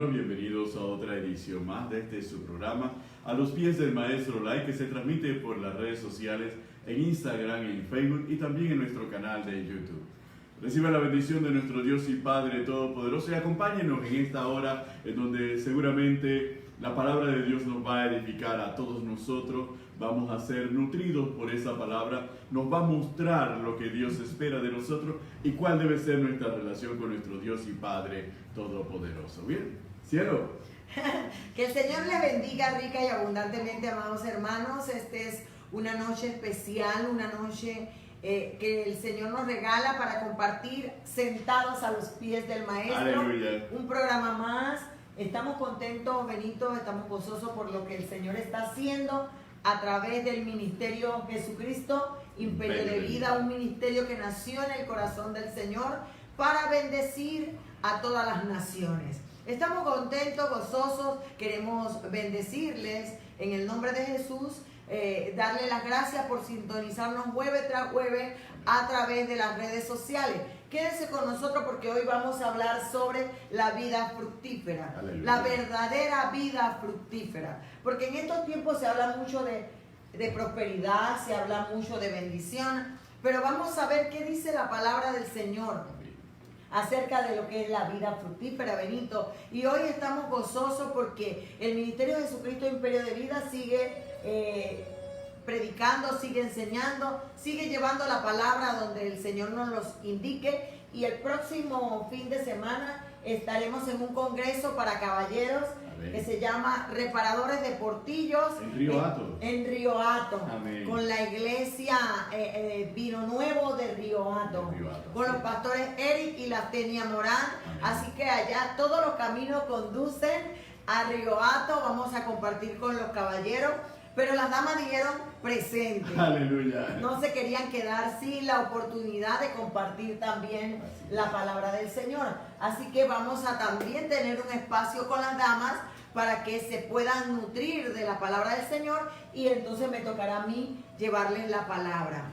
Bienvenidos a otra edición más de este su programa A los pies del Maestro Live, que se transmite por las redes sociales en Instagram, en Facebook y también en nuestro canal de YouTube. Reciba la bendición de nuestro Dios y Padre Todopoderoso y acompáñenos en esta hora en donde seguramente la palabra de Dios nos va a edificar a todos nosotros. Vamos a ser nutridos por esa palabra, nos va a mostrar lo que Dios espera de nosotros y cuál debe ser nuestra relación con nuestro Dios y Padre Todopoderoso. ¿Bien? Cielo. Que el Señor les bendiga rica y abundantemente, amados hermanos. Esta es una noche especial, una noche que el Señor nos regala para compartir sentados a los pies del Maestro. Aleluya. Un programa más. Estamos contentos, Benito, estamos gozosos por lo que el Señor está haciendo a través del Ministerio Jesucristo, Imperio de Vida, un ministerio que nació en el corazón del Señor para bendecir a todas las naciones. Estamos contentos, gozosos, queremos bendecirles en el nombre de Jesús, darle las gracias por sintonizarnos jueves tras jueves a través de las redes sociales. Quédense con nosotros porque hoy vamos a hablar sobre la vida fructífera, Aleluya. La verdadera vida fructífera. Porque en estos tiempos se habla mucho de prosperidad, se habla mucho de bendición, pero vamos a ver qué dice la palabra del Señor acerca de lo que es la vida fructífera, Benito. Y hoy estamos gozosos porque el Ministerio de Jesucristo Imperio de Vida sigue predicando, sigue enseñando, sigue llevando la palabra donde el Señor nos los indique. Y el próximo fin de semana estaremos en un congreso para caballeros. Amén. Que se llama Reparadores de Portillos en Río Hato. En Río Hato. Amén. Con la iglesia Vino Nuevo de Río Hato. Con los pastores Eric y la Tenia Morán. Amén. Así que allá todos los caminos conducen a Río Hato. Vamos a compartir con los caballeros. Pero las damas dijeron presente. Aleluya. No se querían quedar sin la oportunidad de compartir también la palabra del Señor. Así que vamos a también tener un espacio con las damas para que se puedan nutrir de la palabra del Señor. Y entonces me tocará a mí llevarles la palabra.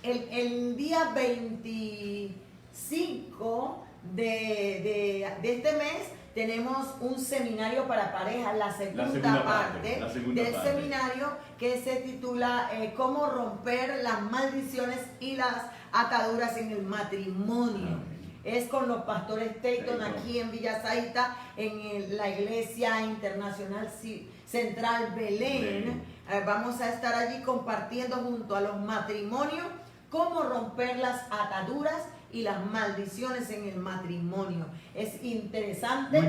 El día 25 de este mes tenemos un seminario para parejas, la segunda parte del seminario, que se titula Cómo romper las maldiciones y las ataduras en el matrimonio. Amén. Es con los pastores Tayton aquí en Villa Zaita, en la Iglesia Internacional Central Belén. Vamos a estar allí compartiendo junto a los matrimonios cómo romper las ataduras y las maldiciones en el matrimonio. Es interesante,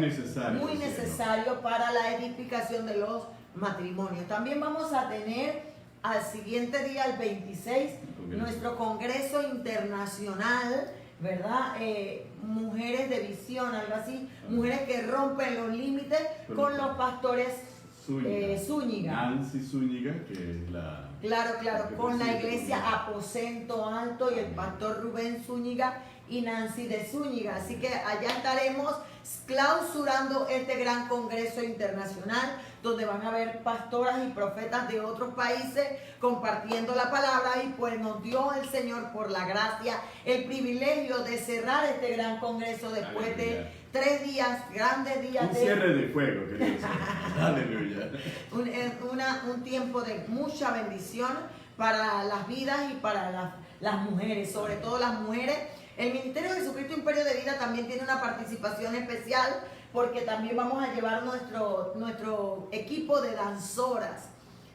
muy necesario para la edificación de los matrimonios. También vamos a tener al siguiente día, el 26, nuestro Congreso Internacional, ¿verdad? Mujeres de visión, algo así, mujeres que rompen los límites con los pastores Zúñiga. Nancy Zúñiga, que es la... Claro, con la iglesia Aposento Alto y el pastor Rubén Zúñiga y Nancy de Zúñiga. Así que allá estaremos clausurando este gran congreso internacional donde van a haber pastoras y profetas de otros países compartiendo la palabra, y pues nos dio el Señor por la gracia el privilegio de cerrar este gran congreso después de 3 días, grandes días. Un cierre de fuego, queridos. Aleluya. Un tiempo de mucha bendición para las vidas y para las mujeres, sobre todo las mujeres. El Ministerio de Jesucristo Imperio de Vida también tiene una participación especial porque también vamos a llevar nuestro equipo de danzoras.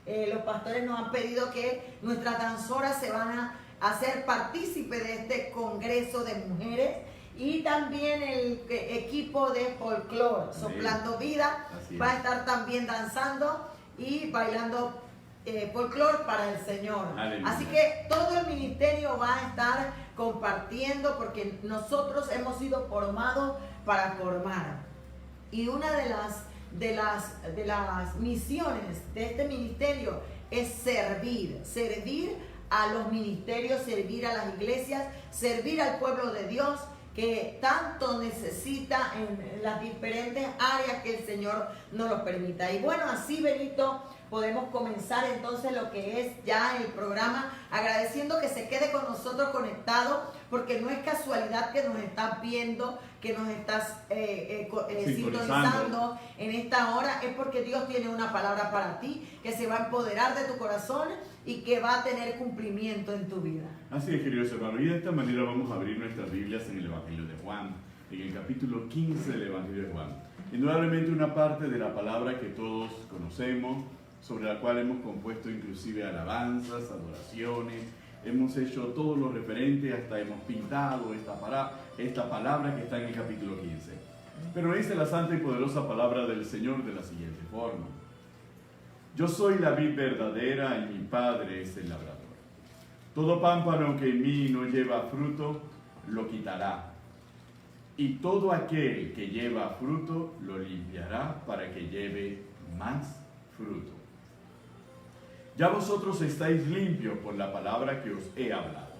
Los pastores nos han pedido que nuestras danzoras se van a hacer partícipe de este congreso de mujeres, y también el equipo de folclore, Soplando Vida, va a estar también danzando y bailando folclore para el Señor. Aleluya. Así que todo el ministerio va a estar compartiendo porque nosotros hemos sido formados para formar. Y una de las misiones de este ministerio es servir a los ministerios, servir a las iglesias, servir al pueblo de Dios que tanto necesita en las diferentes áreas que el Señor nos lo permita. Y bueno, así, Benito, podemos comenzar entonces lo que es ya el programa, agradeciendo que se quede con nosotros conectado, porque no es casualidad que nos estás viendo, que nos estás sintonizando en esta hora, es porque Dios tiene una palabra para ti, que se va a empoderar de tu corazón y que va a tener cumplimiento en tu vida. Así es, queridos hermanos, y de esta manera vamos a abrir nuestras Biblias en el Evangelio de Juan, en el capítulo 15 del Evangelio de Juan. Indudablemente una parte de la palabra que todos conocemos, sobre la cual hemos compuesto inclusive alabanzas, adoraciones, hemos hecho todo lo referente, hasta hemos pintado esta palabra que está en el capítulo 15. Pero dice la santa y poderosa palabra del Señor de la siguiente forma: yo soy la vid verdadera y mi Padre es el labrador. Todo pámpano que en mí no lleva fruto, lo quitará. Y todo aquel que lleva fruto, lo limpiará para que lleve más fruto. Ya vosotros estáis limpios por la palabra que os he hablado.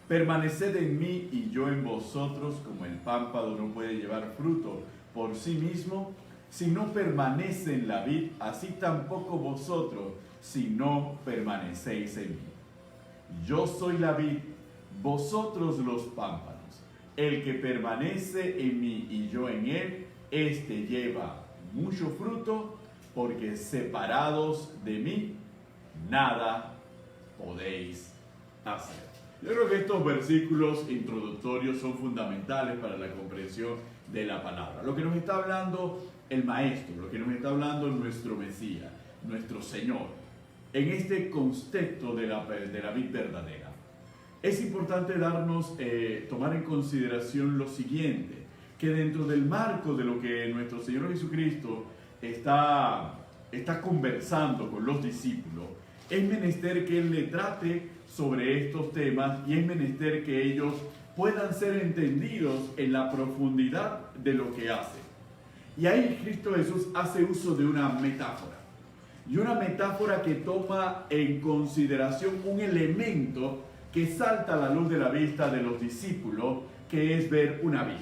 Permaneced en mí y yo en vosotros, como el pámpano no puede llevar fruto por sí mismo, si no permanece en la vid, así tampoco vosotros, si no permanecéis en mí. Yo soy la vid, vosotros los pámpanos. El que permanece en mí y yo en él, éste lleva mucho fruto, porque separados de mí, nada podéis hacer. Yo creo que estos versículos introductorios son fundamentales para la comprensión de la palabra. Lo que nos está hablando el Maestro, lo que nos está hablando nuestro Mesías, nuestro Señor, en este contexto de la vid verdadera. Es importante tomar en consideración lo siguiente, que dentro del marco de lo que nuestro Señor Jesucristo está conversando con los discípulos, es menester que Él le trate sobre estos temas y es menester que ellos puedan ser entendidos en la profundidad de lo que hace. Y ahí Cristo Jesús hace uso de una metáfora. Y una metáfora que toma en consideración un elemento que salta a la luz de la vista de los discípulos, que es ver una vid.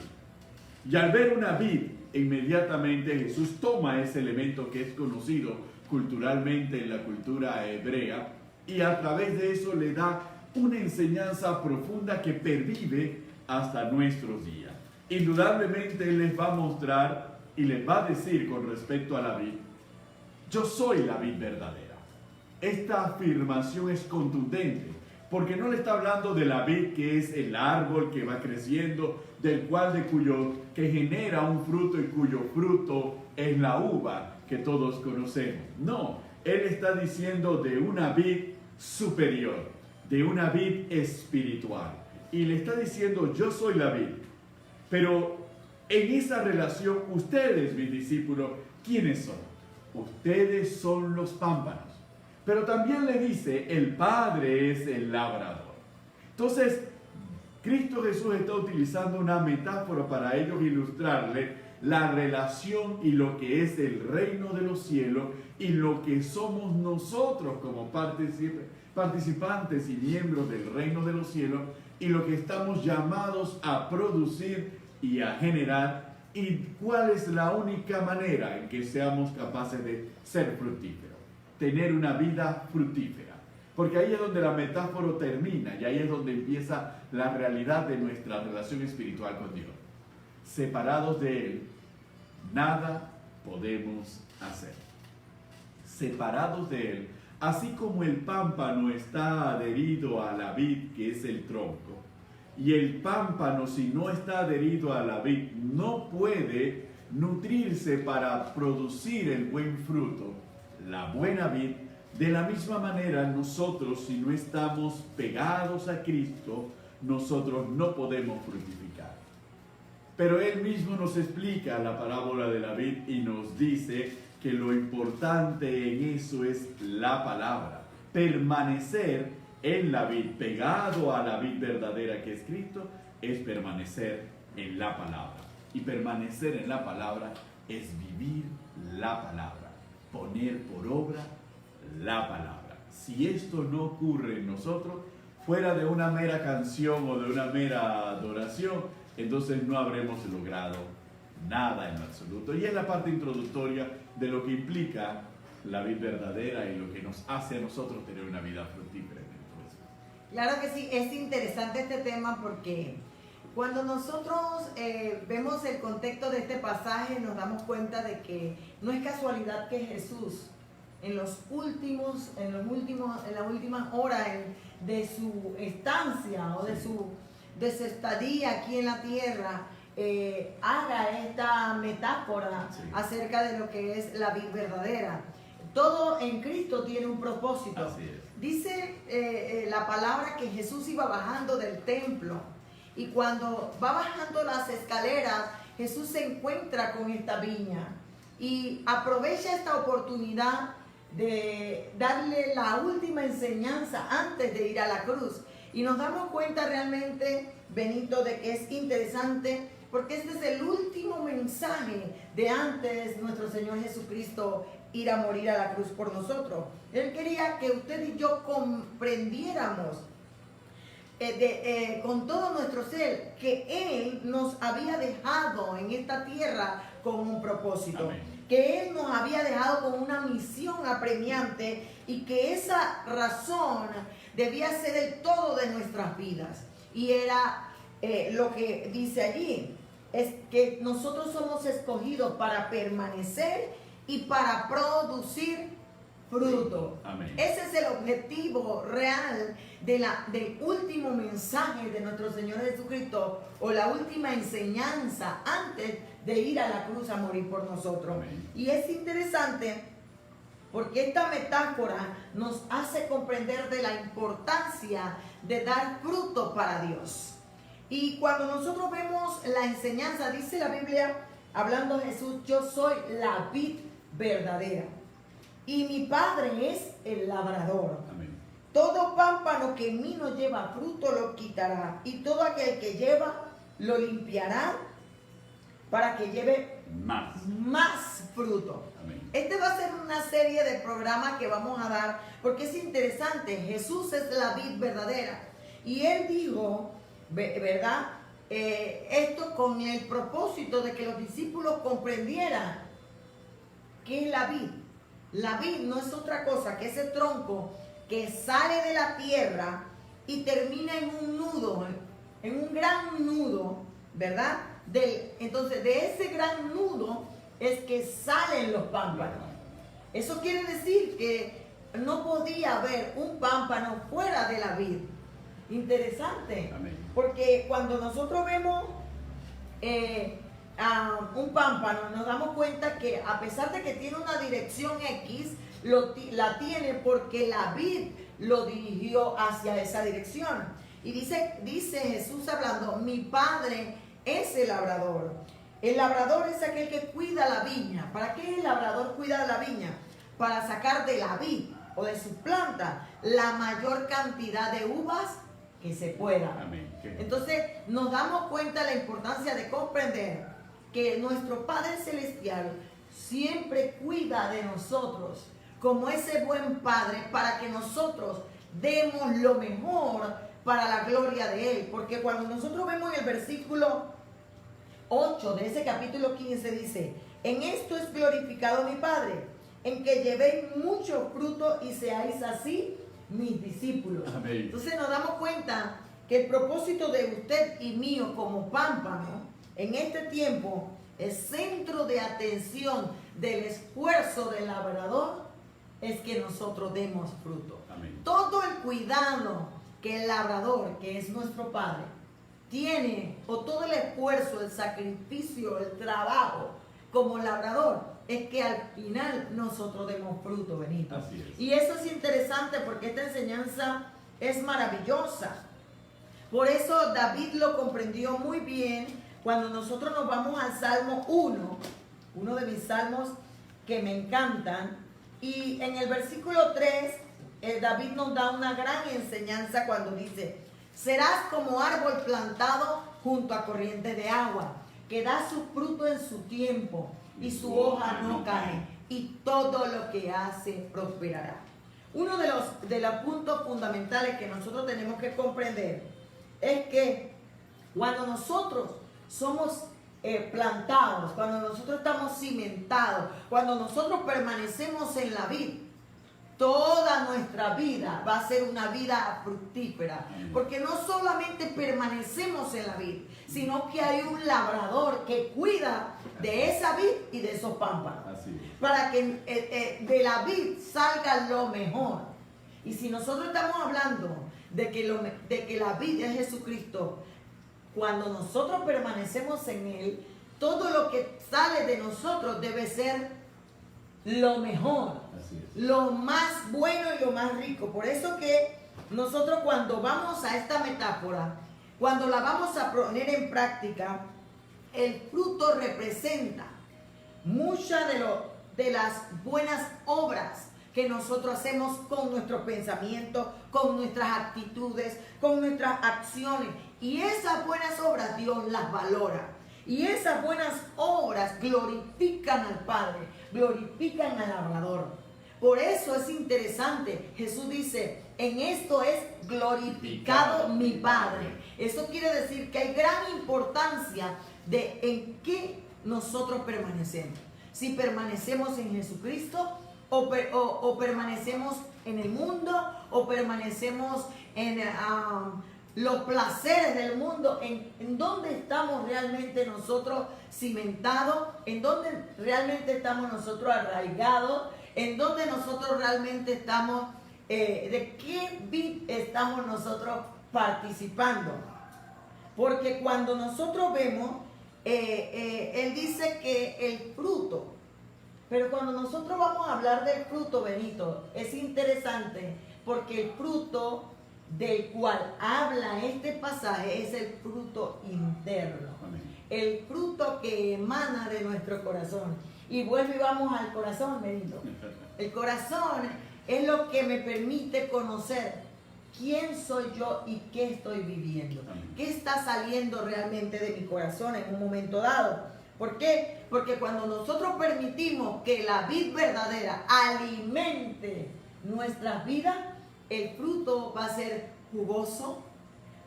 Y al ver una vid, inmediatamente Jesús toma ese elemento que es conocido culturalmente en la cultura hebrea, y a través de eso le da una enseñanza profunda que pervive hasta nuestros días. Indudablemente Él les va a mostrar y les va a decir con respecto a la vid: yo soy la vid verdadera. Esta afirmación es contundente, porque no le está hablando de la vid que es el árbol que va creciendo, que genera un fruto y cuyo fruto es la uva que todos conocemos. No, Él está diciendo de una vid superior, de una vid espiritual. Y le está diciendo: yo soy la vid. Pero en esa relación, ustedes, mis discípulos, ¿quiénes son? Ustedes son los pámpanos. Pero también le dice: el Padre es el labrador. Entonces, Cristo Jesús está utilizando una metáfora para ellos ilustrarle la relación y lo que es el reino de los cielos y lo que somos nosotros como participantes y miembros del reino de los cielos, y lo que estamos llamados a producir y a generar, y cuál es la única manera en que seamos capaces de ser fructíferos, tener una vida fructífera. Porque ahí es donde la metáfora termina y ahí es donde empieza la realidad de nuestra relación espiritual con Dios. Separados de Él, nada podemos hacer. Separados de Él, así como el pámpano está adherido a la vid, que es el tronco, y el pámpano, si no está adherido a la vid, no puede nutrirse para producir el buen fruto, la buena vid. De la misma manera, nosotros, si no estamos pegados a Cristo, nosotros no podemos fructificar. Pero Él mismo nos explica la parábola de la vid y nos dice que lo importante en eso es la palabra. Permanecer en la vid, pegado a la vid verdadera que es Cristo, es permanecer en la palabra. Y permanecer en la palabra es vivir la palabra, poner por obra la palabra. Si esto no ocurre en nosotros, fuera de una mera canción o de una mera adoración, entonces no habremos logrado nada en absoluto. Y es la parte introductoria de lo que implica la vid verdadera y lo que nos hace a nosotros tener una vida fructífera en el próximo. Claro que sí, es interesante este tema porque cuando nosotros vemos el contexto de este pasaje nos damos cuenta de que no es casualidad que Jesús en la última hora de su estancia o de su estadía aquí en la tierra haga esta metáfora acerca de lo que es la vid verdadera. Todo en Cristo tiene un propósito. Así es. Dice la palabra que Jesús iba bajando del templo y cuando va bajando las escaleras, Jesús se encuentra con esta viña y aprovecha esta oportunidad de darle la última enseñanza antes de ir a la cruz. Y nos damos cuenta realmente, Benito, de que es interesante porque este es el último mensaje de antes nuestro Señor Jesucristo ir a morir a la cruz por nosotros. Él quería que usted y yo comprendiéramos con todo nuestro ser que Él nos había dejado en esta tierra con un propósito. Amén. Que Él nos había dejado con una misión apremiante y que esa razón debía ser el todo de nuestras vidas. Y era lo que dice allí, es que nosotros somos escogidos para permanecer y para producir fruto. Amén. Ese es el objetivo real del último mensaje de nuestro Señor Jesucristo o la última enseñanza antes de ir a la cruz a morir por nosotros. Amén. Y es interesante porque esta metáfora nos hace comprender de la importancia de dar fruto para Dios. Y cuando nosotros vemos la enseñanza, dice la Biblia, hablando Jesús, yo soy la vid verdadera y mi Padre es el labrador. Amén. Todo pámpano que en mí no lleva fruto lo quitará y todo aquel que lleva lo limpiará para que lleve más fruto. Amén. Este va a ser una serie de programas que vamos a dar porque es interesante. Jesús es la vid verdadera y Él dijo, ¿verdad? Esto con el propósito de que los discípulos comprendieran qué es la vid. La vid no es otra cosa que ese tronco que sale de la tierra y termina en un nudo, en un gran nudo, ¿verdad? Entonces de ese gran nudo es que salen los pámpanos. Eso quiere decir que no podía haber un pámpano fuera de la vid. Interesante. Amén. Porque cuando nosotros vemos a un pámpano, nos damos cuenta que a pesar de que tiene una dirección X, la tiene porque la vid lo dirigió hacia esa dirección. Y dice Jesús hablando, mi Padre es el labrador. El labrador es aquel que cuida la viña. ¿Para qué el labrador cuida la viña? Para sacar de la vid o de su planta la mayor cantidad de uvas que se pueda. Amén. Entonces nos damos cuenta de la importancia de comprender que nuestro Padre Celestial siempre cuida de nosotros como ese buen Padre para que nosotros demos lo mejor para la gloria de Él. Porque cuando nosotros vemos en el versículo 8 de ese capítulo 15 dice, en esto es glorificado mi Padre, en que llevéis mucho fruto y seáis así mis discípulos. Amén. Entonces nos damos cuenta que el propósito de usted y mío como pámpano en este tiempo, el centro de atención del esfuerzo del labrador es que nosotros demos fruto. Amén. Todo el cuidado que el labrador, que es nuestro Padre, tiene, o todo el esfuerzo, el sacrificio, el trabajo como labrador, es que al final nosotros demos fruto, Benito. Así es. Y eso es interesante porque esta enseñanza es maravillosa. Por eso David lo comprendió muy bien cuando nosotros nos vamos al Salmo 1, uno de mis salmos que me encantan. Y en el versículo 3, David nos da una gran enseñanza cuando dice, serás como árbol plantado junto a corrientes de agua, que da su fruto en su tiempo y su hoja no cae, y todo lo que hace prosperará. Uno de los puntos fundamentales que nosotros tenemos que comprender es que cuando nosotros somos plantados, cuando nosotros estamos cimentados, cuando nosotros permanecemos en la vid, toda nuestra vida va a ser una vida fructífera, porque no solamente permanecemos en la vid, sino que hay un labrador que cuida de esa vid y de esos pámpanos, para que de la vid salga lo mejor. Y si nosotros estamos hablando de que la vid es Jesucristo, cuando nosotros permanecemos en Él, todo lo que sale de nosotros debe ser lo mejor, lo más bueno y lo más rico. Por eso que nosotros cuando vamos a esta metáfora, cuando la vamos a poner en práctica, el fruto representa muchas de las buenas obras que nosotros hacemos con nuestros pensamientos, con nuestras actitudes, con nuestras acciones. Y esas buenas obras Dios las valora. Y esas buenas obras glorifican al Padre, glorifican al labrador. Por eso es interesante. Jesús dice, en esto es glorificado mi Padre. Eso quiere decir que hay gran importancia de en qué nosotros permanecemos. Si permanecemos en Jesucristo o permanecemos en el mundo o permanecemos en los placeres del mundo, en dónde estamos realmente nosotros cimentados, en dónde realmente estamos nosotros arraigados, en dónde nosotros realmente estamos, de qué vid estamos nosotros participando. Porque cuando nosotros vemos, Él dice que el fruto, pero cuando nosotros vamos a hablar del fruto, Benito, es interesante porque el fruto del cual habla este pasaje es el fruto interno. Amén. El fruto que emana de nuestro corazón. Y vuelvo y vamos al corazón, Benito. El corazón es lo que me permite conocer quién soy yo y qué estoy viviendo. Amén. ¿Qué está saliendo realmente de mi corazón en un momento dado? ¿Por qué? Porque cuando nosotros permitimos que la vid verdadera alimente nuestras vidas, el fruto va a ser jugoso,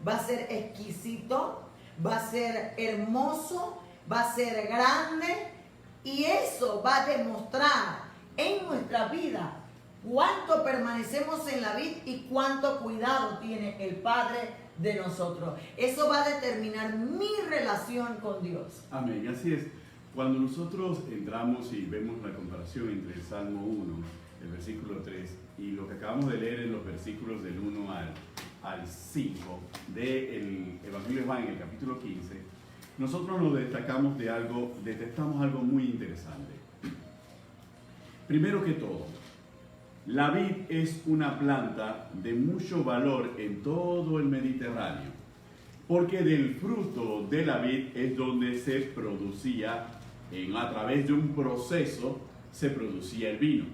va a ser exquisito, va a ser hermoso, va a ser grande, y eso va a demostrar en nuestra vida cuánto permanecemos en la vid y cuánto cuidado tiene el Padre de nosotros. Eso va a determinar mi relación con Dios. Amén, así es. Cuando nosotros entramos y vemos la comparación entre el Salmo 1, el versículo 3, y lo que acabamos de leer en los versículos del 1 al 5 del Evangelio de Juan en el capítulo 15, nosotros nos detectamos algo muy interesante. Primero que todo, la vid es una planta de mucho valor en todo el Mediterráneo, porque del fruto de la vid es donde se producía, a través de un proceso, se producía el vino.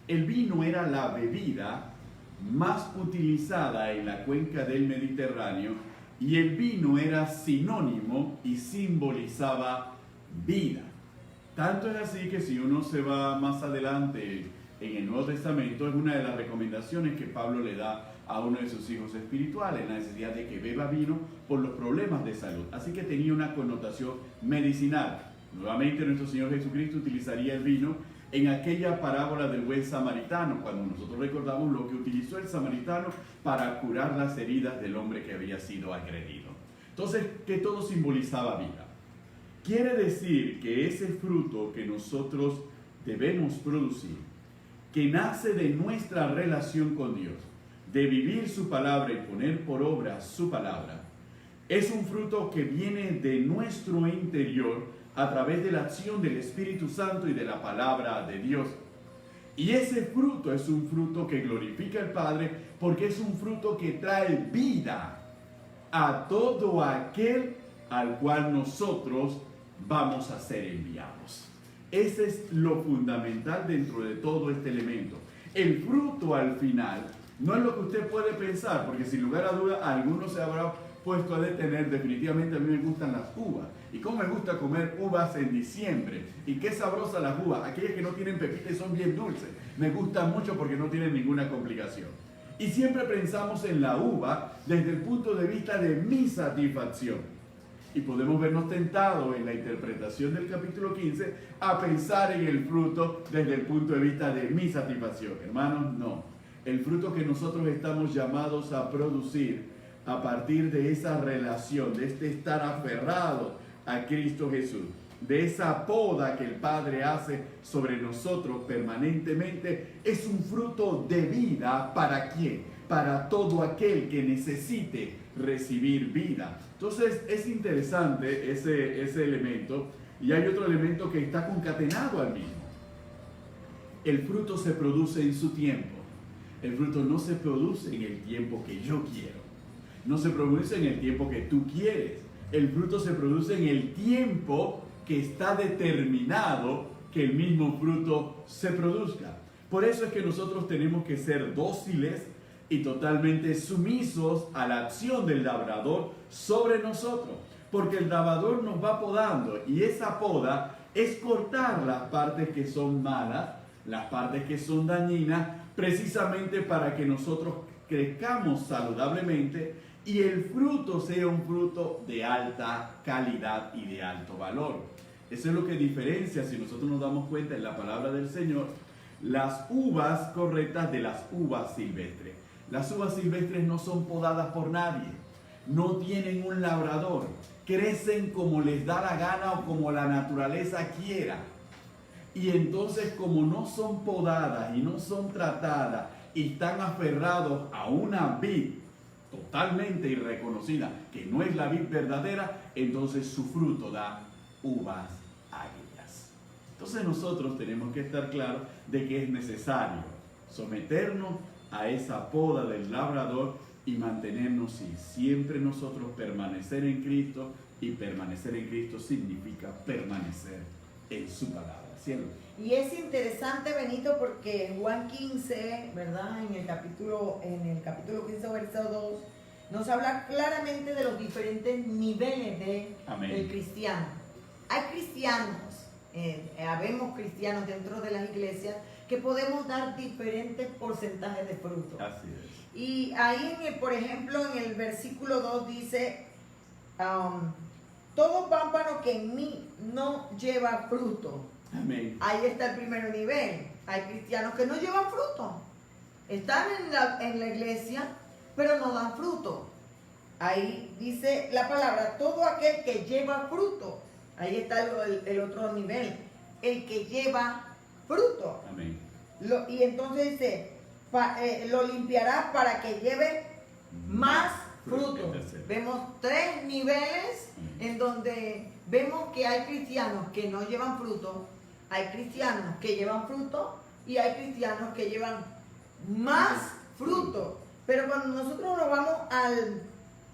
El vino era la bebida más utilizada en la cuenca del Mediterráneo y el vino era sinónimo y simbolizaba vida. Tanto es así que si uno se va más adelante en el Nuevo Testamento, es una de las recomendaciones que Pablo le da a uno de sus hijos espirituales, la necesidad de que beba vino por los problemas de salud. Así que tenía una connotación medicinal. Nuevamente nuestro Señor Jesucristo utilizaría el vino en aquella parábola del buen samaritano, cuando nosotros recordamos lo que utilizó el samaritano para curar las heridas del hombre que había sido agredido. Entonces, que todo simbolizaba vida. Quiere decir que ese fruto que nosotros debemos producir, que nace de nuestra relación con Dios, de vivir su palabra y poner por obra su palabra, es un fruto que viene de nuestro interior a través de la acción del Espíritu Santo y de la palabra de Dios. Y ese fruto es un fruto que glorifica al Padre, porque es un fruto que trae vida a todo aquel al cual nosotros vamos a ser enviados. Ese es lo fundamental dentro de todo este elemento. El fruto al final no es lo que usted puede pensar, porque sin lugar a duda algunos se habrá puesto a detener. Definitivamente a mí me gustan las uvas. Y cómo me gusta comer uvas en diciembre. Y qué sabrosas las uvas. Aquellas que no tienen pepita y son bien dulces. Me gustan mucho porque no tienen ninguna complicación. Y siempre pensamos en la uva desde el punto de vista de mi satisfacción. Y podemos vernos tentados en la interpretación del capítulo 15 a pensar en el fruto desde el punto de vista de mi satisfacción. Hermanos, no. El fruto que nosotros estamos llamados a producir a partir de esa relación, de este estar aferrado a Cristo Jesús, de esa poda que el Padre hace sobre nosotros permanentemente, es un fruto de vida. ¿Para quién? Para todo aquel que necesite recibir vida. Entonces es interesante ese elemento, y hay otro elemento que está concatenado al mismo. El fruto se produce en su tiempo. El fruto no se produce en el tiempo que yo quiero. No se produce en el tiempo que tú quieres. El fruto se produce en el tiempo que está determinado que el mismo fruto se produzca. Por eso es que nosotros tenemos que ser dóciles y totalmente sumisos a la acción del labrador sobre nosotros, porque el labrador nos va podando, y esa poda es cortar las partes que son malas, las partes que son dañinas, precisamente para que nosotros crezcamos saludablemente y el fruto sea un fruto de alta calidad y de alto valor. Eso es lo que diferencia, si nosotros nos damos cuenta en la palabra del Señor, las uvas correctas de las uvas silvestres. Las uvas silvestres no son podadas por nadie, no tienen un labrador, crecen como les da la gana o como la naturaleza quiera. Y entonces, como no son podadas y no son tratadas y están aferrados a una vid totalmente irreconocida, que no es la vid verdadera, entonces su fruto da uvas agrias. Entonces nosotros tenemos que estar claros de que es necesario someternos a esa poda del labrador y mantenernos, y siempre nosotros permanecer en Cristo, y permanecer en Cristo significa permanecer en su palabra. ¿Cierto? Y es interesante, Benito, porque en Juan 15, ¿verdad? En el capítulo 15, verso 2, nos habla claramente de los diferentes niveles del cristiano. Hay cristianos, habemos cristianos dentro de las iglesias que podemos dar diferentes porcentajes de fruto. Así es. Y ahí, por ejemplo, en el versículo 2 dice, todo pámpano que en mí no lleva fruto. Amén. Ahí está el primer nivel. Hay cristianos que no llevan fruto. Están en la iglesia, pero no dan fruto. Ahí dice la palabra, todo aquel que lleva fruto. Ahí está el otro nivel. El que lleva fruto. Amén. Y entonces dice, lo limpiarás para que lleve más fruto. Vemos tres niveles en donde vemos que hay cristianos que no llevan fruto, hay cristianos que llevan fruto y hay cristianos que llevan más fruto. Pero cuando nosotros nos vamos al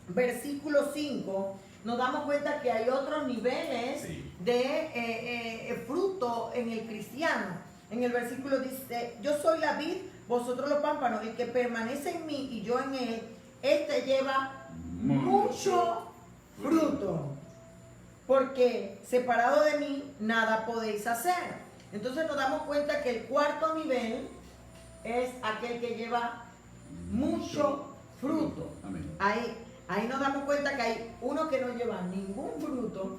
versículo 5, nos damos cuenta que hay otros niveles de fruto en el cristiano. En el versículo dice, yo soy la vid, vosotros los pámpanos, el que permanece en mí y yo en él, este lleva mucho fruto, porque separado de mí nada podéis hacer. Entonces nos damos cuenta que el cuarto nivel es aquel que lleva mucho fruto. Amén. Ahí nos damos cuenta que hay uno que no lleva ningún fruto,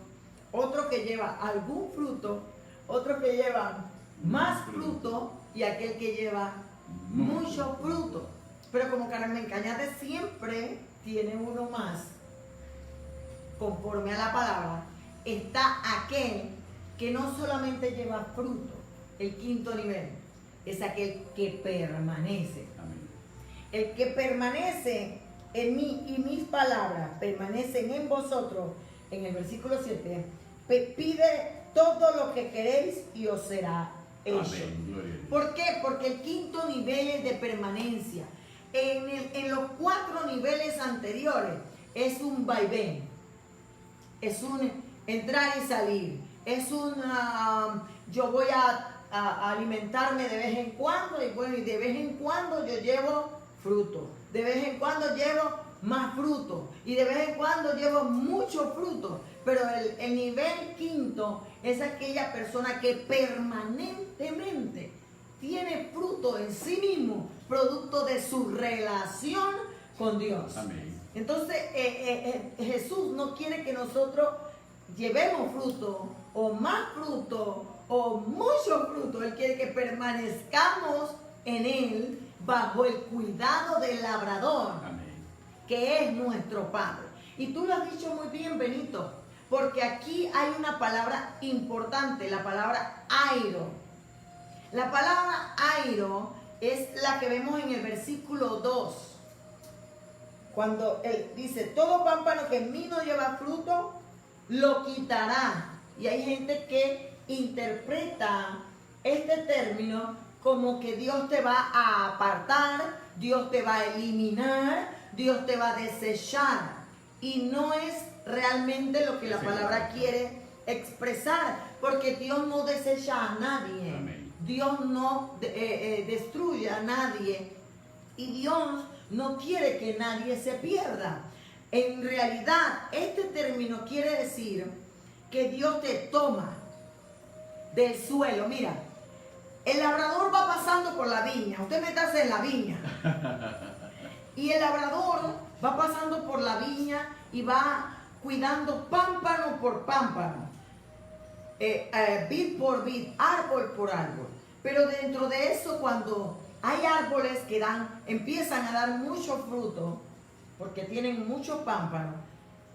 otro que lleva algún fruto, otro que lleva más fruto y aquel que lleva mucho fruto. Pero como Carmen Cañate siempre tiene uno más, conforme a la palabra, está aquel que no solamente lleva fruto, el quinto nivel, es aquel que permanece. Amén. El que permanece en mí y mis palabras permanecen en vosotros, en el versículo 7, pide todo lo que queréis y os será hecho. Amén. ¿Por qué? Porque el quinto nivel es de permanencia. En los cuatro niveles anteriores es un vaivén, es un entrar y salir, es un yo voy a alimentarme de vez en cuando, y bueno, y de vez en cuando yo llevo fruto, de vez en cuando llevo más fruto y de vez en cuando llevo mucho fruto. Pero el nivel quinto es aquella persona que permanentemente tiene fruto en sí mismo, producto de su relación con Dios. Amén. Entonces Jesús no quiere que nosotros llevemos fruto o más fruto o mucho fruto. Él quiere que permanezcamos en Él bajo el cuidado del labrador. Amén. Que es nuestro Padre. Y tú lo has dicho muy bien, Benito, porque aquí hay una palabra importante, la palabra airo. La palabra airo es la que vemos en el versículo 2, cuando él dice, todo pámpano que en mí no lleva fruto, lo quitará. Y hay gente que interpreta este término como que Dios te va a apartar, Dios te va a eliminar, Dios te va a desechar. Y no es realmente lo que la palabra quiere expresar, porque Dios no desecha a nadie. Amén. Dios no destruye a nadie. Y Dios no quiere que nadie se pierda. En realidad, este término quiere decir que Dios te toma del suelo. Mira, el labrador va pasando por la viña. Usted métase en la viña. Y el labrador va pasando por la viña y va cuidando pámpano por pámpano, vid por vid, árbol por árbol. Pero dentro de eso, cuando hay árboles que empiezan a dar mucho fruto, porque tienen muchos pámpanos,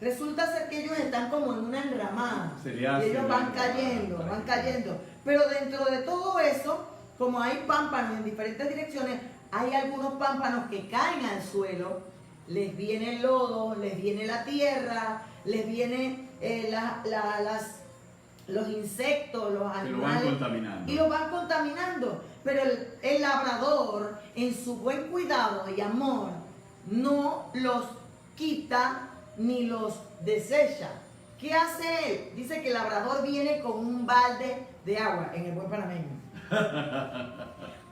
resulta ser que ellos están como en una enramada. Y ellos van cayendo. Pero dentro de todo eso, como hay pámpanos en diferentes direcciones, hay algunos pámpanos que caen al suelo, les viene el lodo, les viene la tierra, les viene los insectos, los animales, y lo van contaminando. Pero el labrador, en su buen cuidado y amor, no los quita ni los desecha. ¿Qué hace él? Dice que el labrador viene con un balde de agua, en el buen panameño,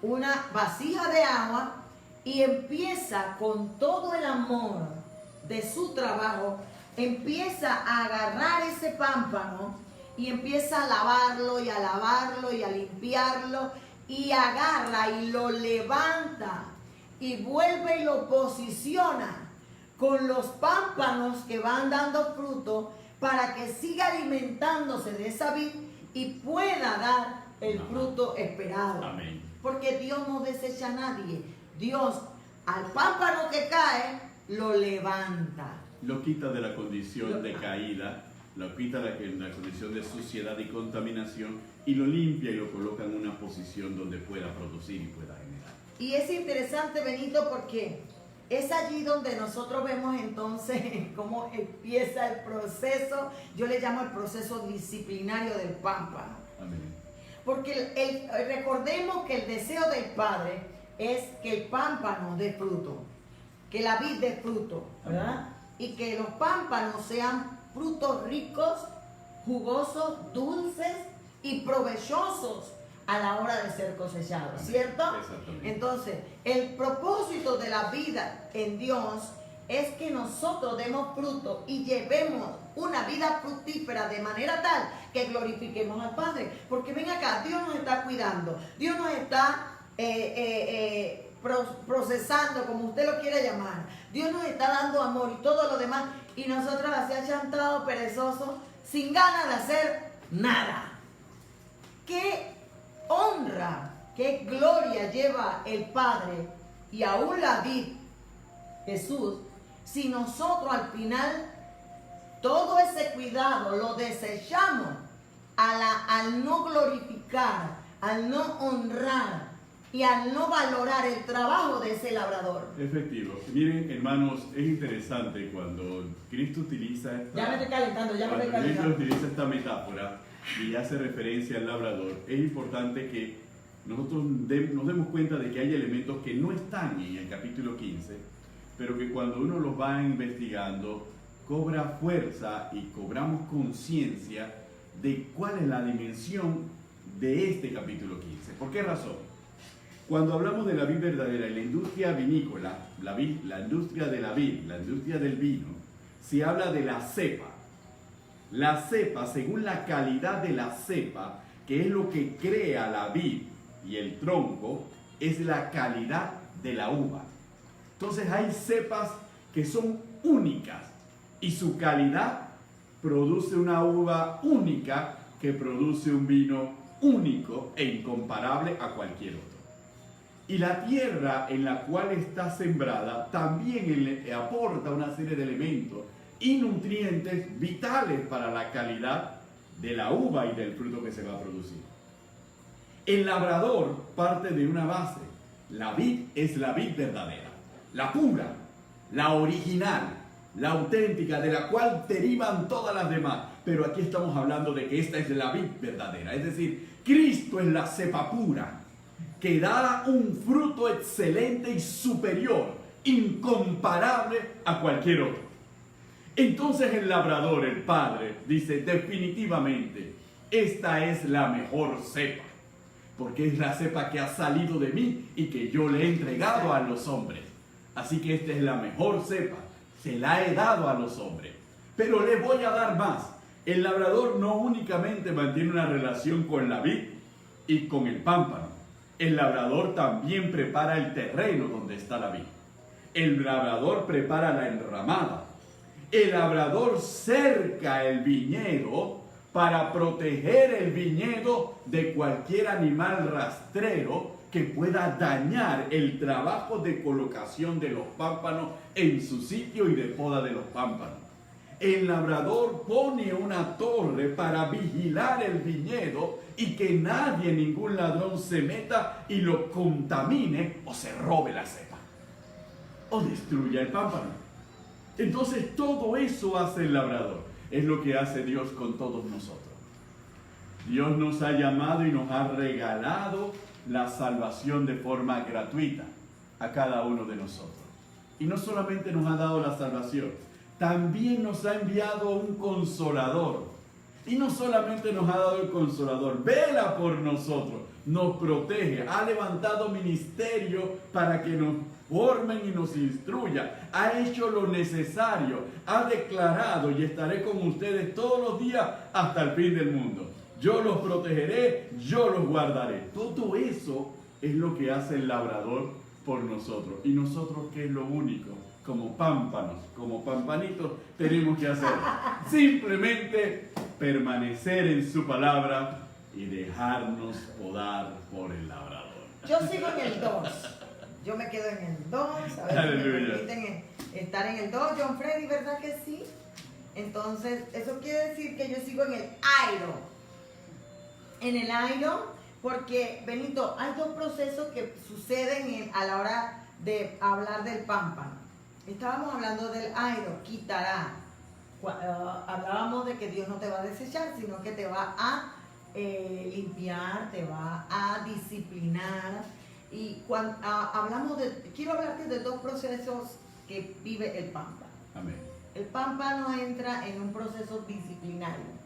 una vasija de agua, y empieza con todo el amor de su trabajo, empieza a agarrar ese pámpano y empieza a lavarlo y a lavarlo y a limpiarlo, y agarra y lo levanta y vuelve y lo posiciona con los pámpanos que van dando fruto para que siga alimentándose de esa vid y pueda dar el fruto esperado. Amén. Porque Dios no desecha a nadie. Dios, al pámpano que cae, lo levanta. Lo quita de la condición de caída, lo quita de la condición de suciedad y contaminación, y lo limpia y lo coloca en una posición donde pueda producir y pueda generar. Y es interesante, Benito, porque es allí donde nosotros vemos entonces cómo empieza el proceso. Yo le llamo el proceso disciplinario del pámpano. Amén. Porque recordemos que el deseo del Padre es que el pámpano dé fruto, que la vid dé fruto, ¿verdad? Y que los pámpanos sean frutos ricos, jugosos, dulces y provechosos a la hora de ser cosechados, ¿cierto? Exactamente. Entonces, el propósito de la vida en Dios es que nosotros demos fruto y llevemos una vida fructífera de manera tal que glorifiquemos al Padre. Porque ven acá, Dios nos está cuidando, Dios nos está procesando, como usted lo quiera llamar. Dios nos está dando amor y todo lo demás, y nosotros así achantados, perezosos, sin ganas de hacer nada. ¿Qué honra, qué gloria lleva el Padre y aún la vid, Jesús, si nosotros al final todo ese cuidado lo desechamos al no glorificar, al no honrar y al no valorar el trabajo de ese labrador? Efectivo. Miren, hermanos, es interesante cuando Cristo utiliza Cristo utiliza esta metáfora y hace referencia al labrador. Es importante que nosotros nos demos cuenta de que hay elementos que no están en el capítulo 15, pero que cuando uno los va investigando, cobra fuerza y cobramos conciencia de cuál es la dimensión de este capítulo 15. ¿Por qué razón? Cuando hablamos de la vid verdadera y la industria vinícola, la industria de la vid, la industria del vino, se habla de la cepa. La cepa, según la calidad de la cepa, que es lo que crea la vid y el tronco, es la calidad de la uva. Entonces hay cepas que son únicas y su calidad produce una uva única que produce un vino único e incomparable a cualquier otro. Y la tierra en la cual está sembrada también le aporta una serie de elementos y nutrientes vitales para la calidad de la uva y del fruto que se va a producir. El labrador parte de una base. La vid es la vid verdadera, la pura, la original, la auténtica, de la cual derivan todas las demás. Pero aquí estamos hablando de que esta es la vid verdadera, es decir, Cristo es la cepa pura, que da un fruto excelente y superior, incomparable a cualquier otro. Entonces el labrador, el padre, dice definitivamente, esta es la mejor cepa, porque es la cepa que ha salido de mí y que yo le he entregado a los hombres. Así que esta es la mejor cepa, se la he dado a los hombres. Pero le voy a dar más. El labrador no únicamente mantiene una relación con la vid y con el pámpano. El labrador también prepara el terreno donde está la vid. El labrador prepara la enramada. El labrador cerca el viñedo para proteger el viñedo de cualquier animal rastrero que pueda dañar el trabajo de colocación de los pámpanos en su sitio y de poda de los pámpanos. El labrador pone una torre para vigilar el viñedo y que nadie, ningún ladrón se meta y lo contamine o se robe la cepa o destruya el pámpano. Entonces todo eso hace el labrador. Es lo que hace Dios con todos nosotros. Dios nos ha llamado y nos ha regalado la salvación de forma gratuita a cada uno de nosotros. Y no solamente nos ha dado la salvación, también nos ha enviado un consolador. Y no solamente nos ha dado el consolador, vela por nosotros, nos protege, ha levantado ministerio para que nos formen y nos instruya, ha hecho lo necesario, ha declarado y estaré con ustedes todos los días hasta el fin del mundo. Yo los protegeré, yo los guardaré. Todo eso es lo que hace el labrador por nosotros. Y nosotros, ¿qué es lo único? Como pámpanos, como pampanitos, tenemos que hacer simplemente permanecer en su palabra y dejarnos podar por el labrador. Yo sigo en el 2. Yo me quedo en el 2. A ver si me permiten estar en el 2. John Freddy, ¿verdad que sí? Entonces, eso quiere decir que yo sigo en el airo. En el airo, porque, Benito, hay dos procesos que suceden a la hora de hablar del pámpano. Estábamos hablando del airo, quitará. Hablábamos de que Dios no te va a desechar, sino que te va a limpiar, te va a disciplinar. Y cuando hablamos quiero hablarte de dos procesos que vive el pámpano. Amén. El pámpano entra en un proceso disciplinario.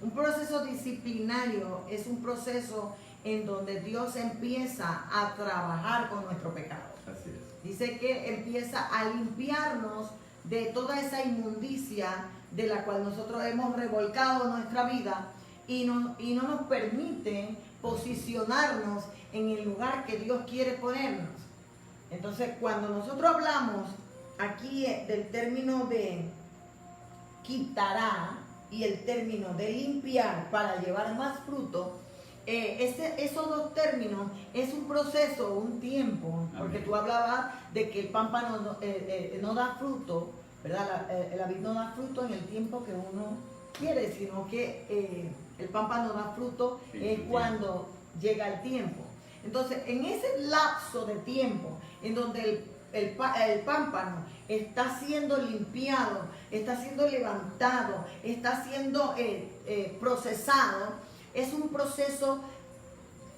Un proceso disciplinario es un proceso en donde Dios empieza a trabajar con nuestro pecado. Así es. Dice que empieza a limpiarnos de toda esa inmundicia de la cual nosotros hemos revolcado nuestra vida y no nos permite posicionarnos en el lugar que Dios quiere ponernos. Entonces, cuando nosotros hablamos aquí del término de quitará y el término de limpiar para llevar más fruto, esos dos términos es un proceso, un tiempo, porque Amén. tú hablabas de que el pámpano no da fruto, ¿verdad? La vid no da fruto en el tiempo que uno quiere, sino que el pámpano da fruto cuando llega el tiempo. Entonces, en ese lapso de tiempo en donde el pámpano está siendo limpiado, está siendo levantado, está siendo procesado, es un proceso,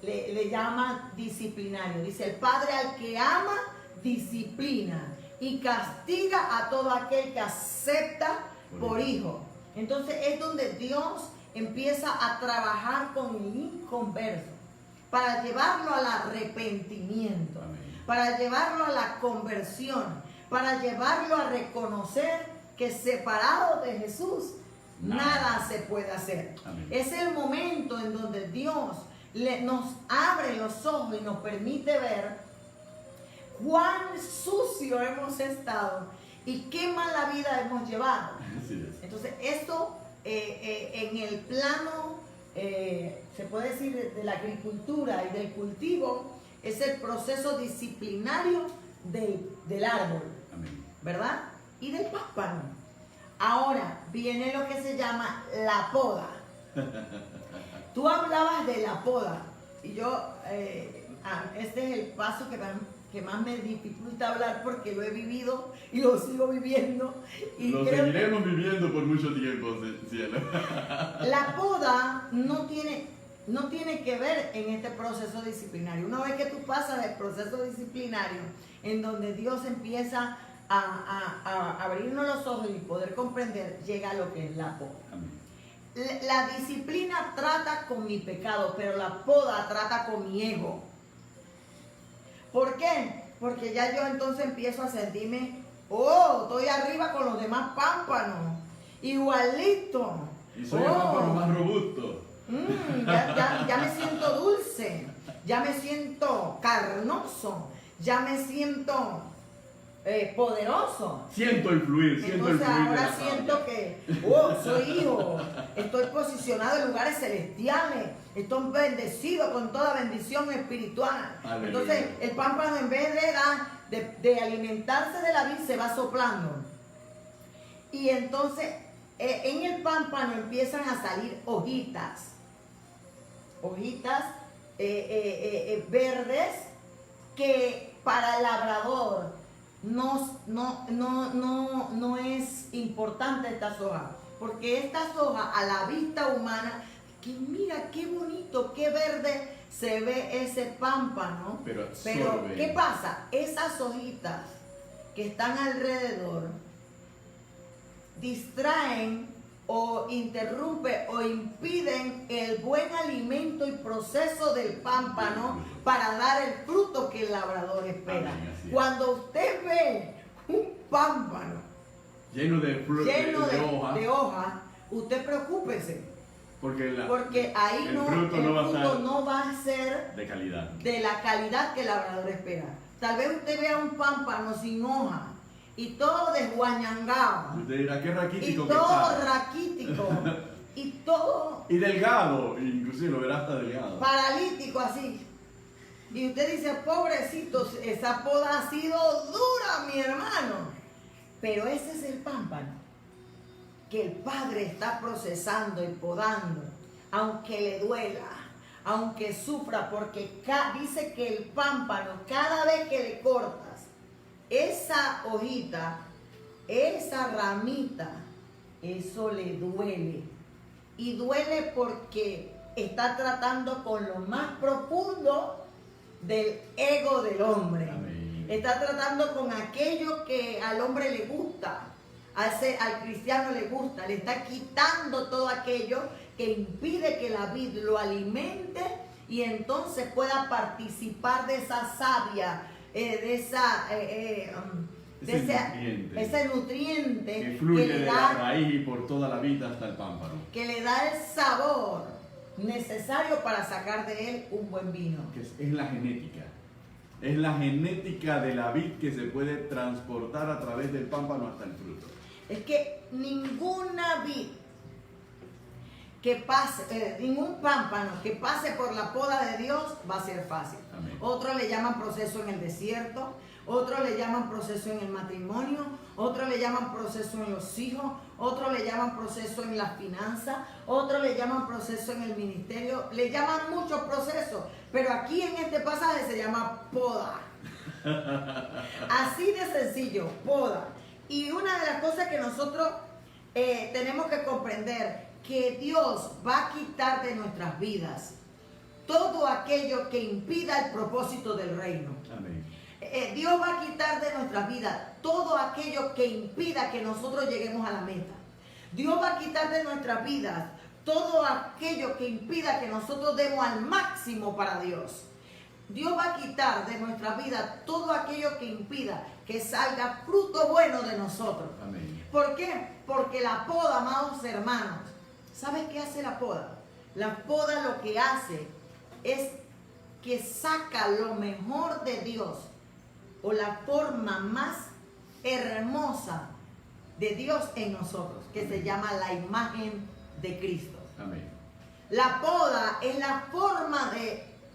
le llama disciplinario. Dice, el padre al que ama, disciplina y castiga a todo aquel que acepta por hijo. Entonces es donde Dios empieza a trabajar con el inconverso para llevarlo al arrepentimiento. Amén. Para llevarlo a la conversión, para llevarlo a reconocer que separado de Jesús nada se puede hacer. Amén. Es el momento en donde Dios nos abre los ojos y nos permite ver cuán sucio hemos estado y qué mala vida hemos llevado. Así es. Entonces, esto en el plano, se puede decir, de la agricultura y del cultivo, es el proceso disciplinario del árbol, Amén. ¿verdad? Y del pámpano. Ahora viene lo que se llama la poda. Tú hablabas de la poda y yo, este es el paso que más me dificulta hablar porque lo he vivido y lo sigo viviendo. Y Lo seguiremos viviendo por mucho tiempo, cielo. La poda no tiene que ver en este proceso disciplinario. Una vez que tú pasas el proceso disciplinario, en donde Dios empieza a abrirnos los ojos y poder comprender, llega lo que es la poda. Amén. La disciplina trata con mi pecado, pero la poda trata con mi ego. ¿Por qué? Porque ya yo entonces empiezo a sentirme, estoy arriba con los demás pámpanos, igualito. Y soy el pámpano más robusto. Ya me siento dulce, ya me siento carnoso, ya me siento poderoso. Siento el fluir, siento el Entonces fluir. ahora siento que soy hijo, estoy posicionado en lugares celestiales, estoy bendecido con toda bendición espiritual. Aleluya. Entonces el pámpano, en vez de alimentarse de la vid, se va soplando. Y entonces en el pámpano empiezan a salir hojitas verdes, que para el labrador no es importante estas hojas, porque estas hojas a la vista humana, que mira qué bonito, qué verde se ve ese pámpano, pero ¿qué pasa? Esas hojitas que están alrededor distraen o interrumpen o impiden el buen alimento y proceso del pámpano para dar el fruto que el labrador espera. Amén, cuando usted ve un pámpano lleno de hojas, usted preocúpese, porque ahí el el fruto no va a ser de calidad, de la calidad que el labrador espera. Tal vez usted vea un pámpano sin hoja y todo desguañangado. Usted dirá, qué raquítico y que todo está. raquítico. Y todo. Y delgado, inclusive lo verá hasta delgado. Paralítico así. Y usted dice, pobrecito, esa poda ha sido dura, mi hermano. Pero ese es el pámpano que el Padre está procesando y podando, aunque le duela, aunque sufra, porque dice que el pámpano, cada vez que le cortas esa hojita, esa ramita, eso le duele. Y duele porque está tratando con lo más profundo del ego del hombre. Amén. Está tratando con aquello que al hombre le gusta, al cristiano le gusta. Le está quitando todo aquello que impide que la vid lo alimente y entonces pueda participar de esa savia, ese nutriente que fluye que de la raíz y por toda la vida hasta el pámpano, que le da el sabor necesario para sacar de él un buen vino. que es la genética. Es la genética de la vid que se puede transportar a través del pámpano hasta el fruto. Es que ninguna vid que pase, ningún pámpano que pase por la poda de Dios va a ser fácil. Amén. Otros le llaman proceso en el desierto, otros le llaman proceso en el matrimonio, otros le llaman proceso en los hijos, otros le llaman proceso en las finanzas, otros le llaman proceso en el ministerio, le llaman muchos procesos, pero aquí en este pasaje se llama poda. Así de sencillo, poda. Y una de las cosas que nosotros tenemos que comprender, que Dios va a quitar de nuestras vidas todo aquello que impida el propósito del reino. Amén. Dios va a quitar de nuestras vidas todo aquello que impida que nosotros lleguemos a la meta. Dios va a quitar de nuestras vidas todo aquello que impida que nosotros demos al máximo para Dios. Dios va a quitar de nuestra vida todo aquello que impida que salga fruto bueno de nosotros. Amén. ¿Por qué? Porque la poda, amados hermanos, ¿sabes qué hace la poda? La poda lo que hace es que saca lo mejor de Dios, o la forma más hermosa de Dios en nosotros, que se llama la imagen de Cristo. Amén. La poda es la forma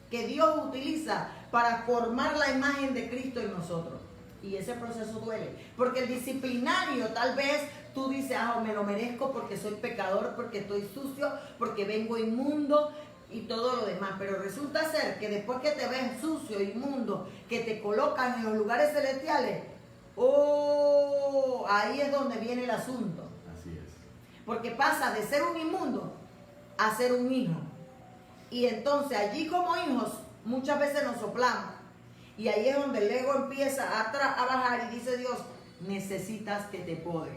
que Dios utiliza para formar la imagen de Cristo en nosotros. Y ese proceso duele, porque el disciplinario, tal vez tú dices, me lo merezco porque soy pecador, porque estoy sucio, porque vengo inmundo y todo lo demás. Pero resulta ser que después que te ves sucio, inmundo, que te colocan en los lugares celestiales, ahí es donde viene el asunto. Así es. Porque pasa de ser un inmundo a ser un hijo. Y entonces allí como hijos muchas veces nos soplamos. Y ahí es donde el ego empieza a bajar y dice Dios, necesitas que te pode.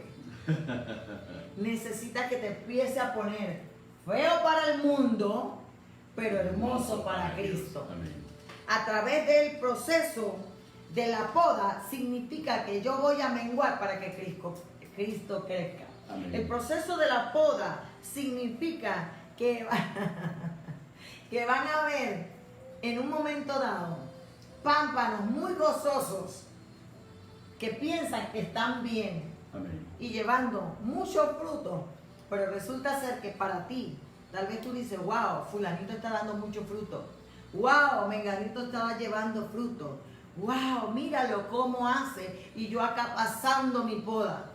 Necesitas que te empiece a poner feo para el mundo, pero hermoso para Cristo. Amén. A través del proceso de la poda significa que yo voy a menguar para que Cristo crezca. Amén. El proceso de la poda significa que van a haber en un momento dado pámpanos muy gozosos que piensan que están bien. Amén. Y llevando mucho fruto, pero resulta ser que para ti, tal vez tú dices, wow, fulanito está dando mucho fruto, wow, menganito estaba llevando fruto, wow, míralo cómo hace, y yo acá pasando mi poda.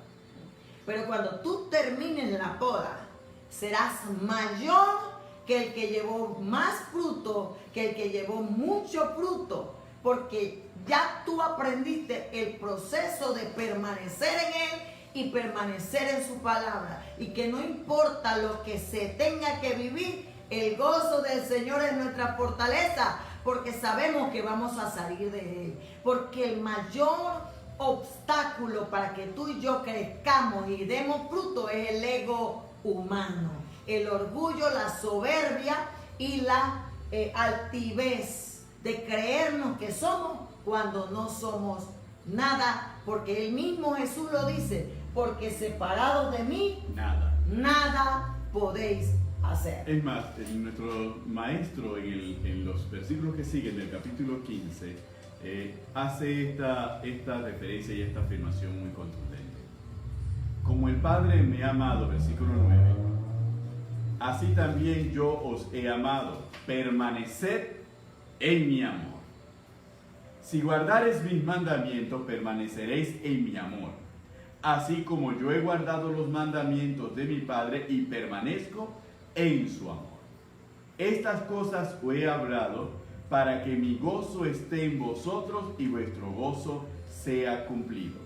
Pero cuando tú termines la poda, serás mayor que el que llevó más fruto, que el que llevó mucho fruto, porque ya tú aprendiste el proceso de permanecer en Él y permanecer en su palabra, y que no importa lo que se tenga que vivir, el gozo del Señor es nuestra fortaleza, porque sabemos que vamos a salir de Él, porque el mayor obstáculo para que tú y yo crezcamos y demos fruto es el ego humano, el orgullo, la soberbia y la altivez de creernos que somos cuando no somos nada, porque el mismo Jesús lo dice, porque separados de mí, nada podéis hacer. Es más, nuestro maestro en los versículos que siguen del capítulo 15 hace esta referencia y esta afirmación muy contundente. Como el Padre me ha amado, versículo 9, así también yo os he amado, permaneced en mi amor. Si guardareis mis mandamientos, permaneceréis en mi amor, así como yo he guardado los mandamientos de mi Padre y permanezco en su amor. Estas cosas os he hablado para que mi gozo esté en vosotros y vuestro gozo sea cumplido.